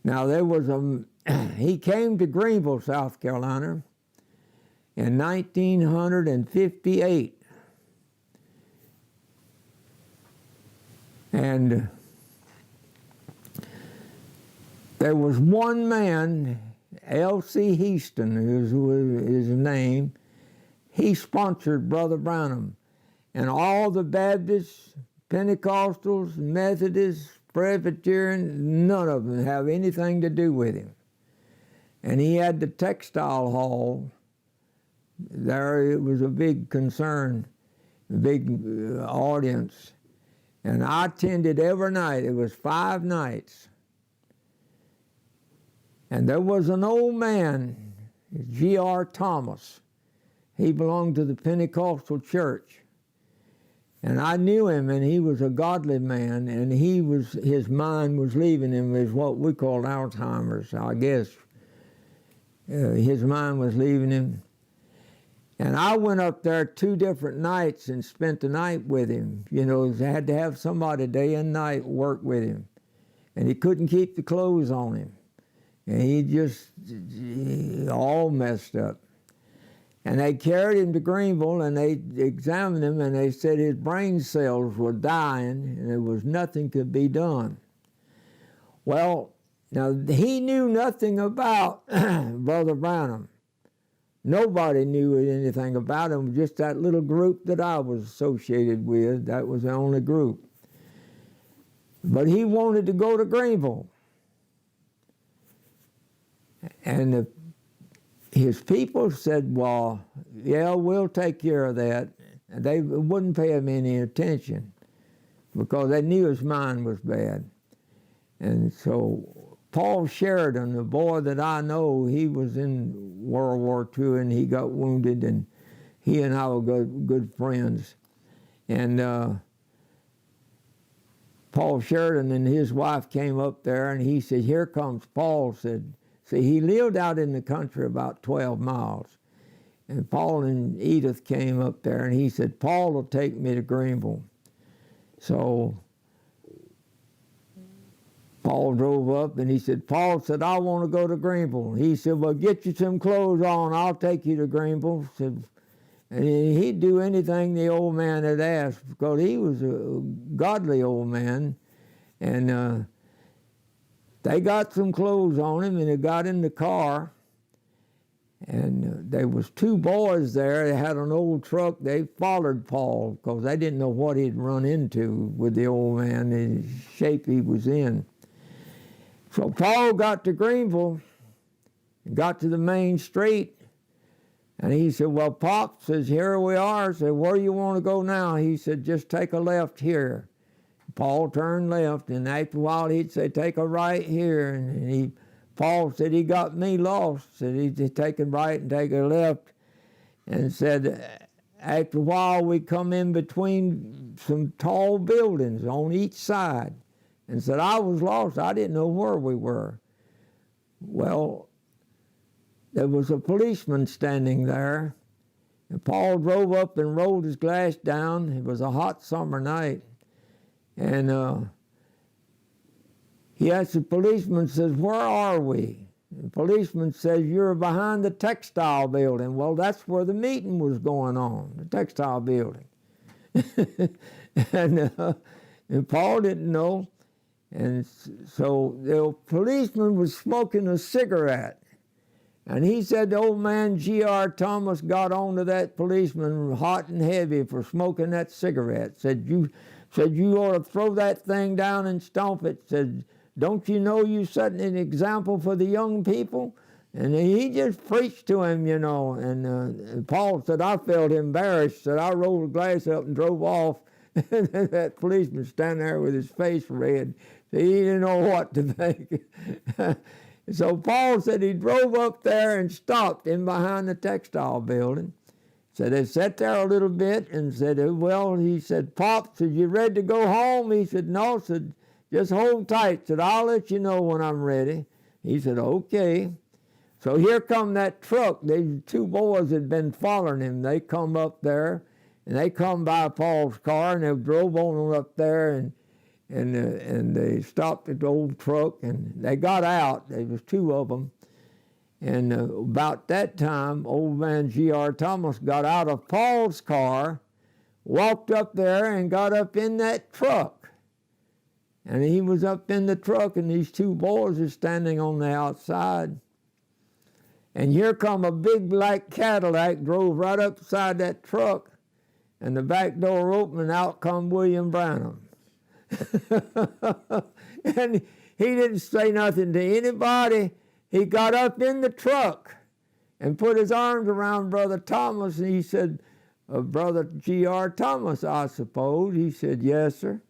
Now there was he came to Greenville, South Carolina in 1958. And there was one man, L.C. Heaston is his name. He sponsored Brother Branham. And all the Baptists, Pentecostals, Methodists, Presbyterian, none of them have anything to do with him. And he had the textile hall there. It was a big concern, a big audience. And I attended every night. It was 5 nights. And there was an old man, G.R. Thomas. He belonged to the Pentecostal church. And I knew him, and he was a godly man, and his mind was leaving him. It was what we call Alzheimer's, I guess. His mind was leaving him. And I went up there 2 different nights and spent the night with him. You know, I had to have somebody day and night work with him. And he couldn't keep the clothes on him. And he all messed up. And they carried him to Greenville, and they examined him, and they said his brain cells were dying, and there was nothing could be done. Well, now he knew nothing about Brother Branham. Nobody knew anything about him, just that little group that I was associated with. That was the only group. But he wanted to go to Greenville. And his people said, well, yeah, we'll take care of that. And they wouldn't pay him any attention because they knew his mind was bad. And so Paul Sheridan, the boy that I know, he was in World War II and he got wounded, and he and I were good friends. And Paul Sheridan and his wife came up there, and he said, here comes Paul. Said, see, he lived out in the country about 12 miles. And Paul and Edith came up there, and he said, Paul will take me to Greenville. So Paul drove up, and he said, Paul said, I want to go to Greenville. He said, well, get you some clothes on. I'll take you to Greenville. Said, and he'd do anything the old man had asked because he was a godly old man. And they got some clothes on him, and they got in the car. And there was 2 boys there. They had an old truck. They followed Paul because they didn't know what he'd run into with the old man, the shape he was in. So Paul got to Greenville, got to the main street, and he said, well, Pop, says, here we are. I said, where do you want to go now? He said, just take a left here. Paul turned left, and after a while he'd say, take a right here. And Paul said he got me lost. Said he'd just take a right and take a left. And said after a while we come in between some tall buildings on each side. And said I was lost. I didn't know where we were. Well, there was a policeman standing there. And Paul drove up and rolled his glass down. It was a hot summer night. And he asked the policeman, says, where are we? The policeman says, you're behind the textile building. Well, that's where the meeting was going on, the textile building. and Paul didn't know. And so the policeman was smoking a cigarette. And he said the old man, G.R. Thomas, got onto that policeman hot and heavy for smoking that cigarette. Said you ought to throw that thing down and stomp it. Said, don't you know you're setting an example for the young people? And he just preached to him, you know. And Paul said, I felt embarrassed. Said, I rolled the glass up and drove off. And that policeman standing there with his face red. So he didn't know what to think. So Paul said he drove up there and stopped in behind the textile building. So they sat there a little bit and said, well, he said, Pop, said, you ready to go home? He said, no. Said, just hold tight. Said, I'll let you know when I'm ready. He said, okay. So here come that truck. These 2 boys had been following him. They come up there, and they come by Paul's car, and they drove on up there, and they stopped at the old truck, and they got out. There was two of them. And about that time, old man G.R. Thomas got out of Paul's car, walked up there and got up in that truck. And he was up in the truck, and these two boys are standing on the outside. And here come a big black Cadillac, drove right up beside that truck, and the back door opened, and out come William Branham. And he didn't say nothing to anybody. He got up in the truck and put his arms around Brother Thomas, and he said, Brother G.R. Thomas, I suppose. He said, yes, sir.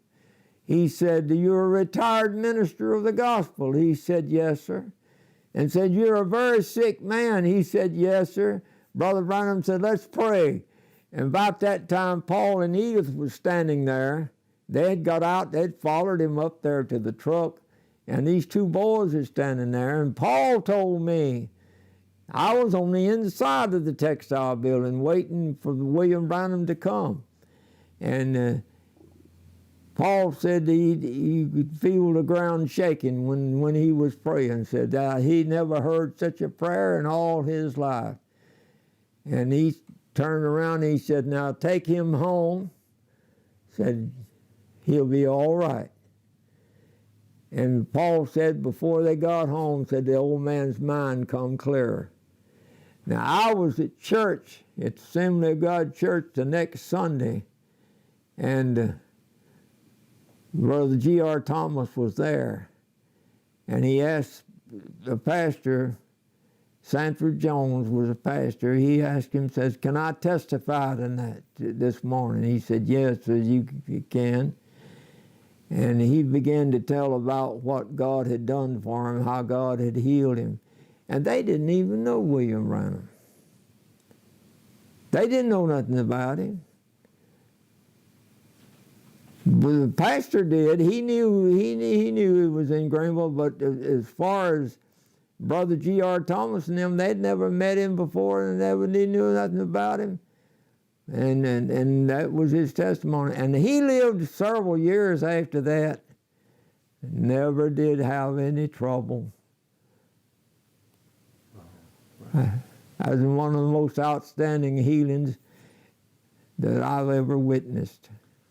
He said, you're a retired minister of the gospel. He said, yes, sir. And said, you're a very sick man. He said, yes, sir. Brother Branham said, let's pray. And about that time, Paul and Edith was standing there. They had got out. They'd followed him up there to the truck. And these two boys are standing there. And Paul told me, I was on the inside of the textile building waiting for William Branham to come. And Paul said he could feel the ground shaking when he was praying. Said he never heard such a prayer in all his life. And he turned around and he said, now take him home. Said, he'll be all right. And Paul said before they got home, said the old man's mind come clearer. Now I was at church, at Assembly of God Church the next Sunday, and Brother G.R. Thomas was there. And he asked the pastor, Sanford Jones was a pastor, he asked him, says, can I testify tonight, this morning? He said, yes, says, you can. And he began to tell about what God had done for him, how God had healed him. And they didn't even know William Branham. They didn't know nothing about him. But the pastor did. He knew he was in Greenville, but as far as Brother G.R. Thomas and them, they'd never met him before, and they knew nothing about him. And that was his testimony. And he lived several years after that. Never did have any trouble. That was one of the most outstanding healings that I've ever witnessed.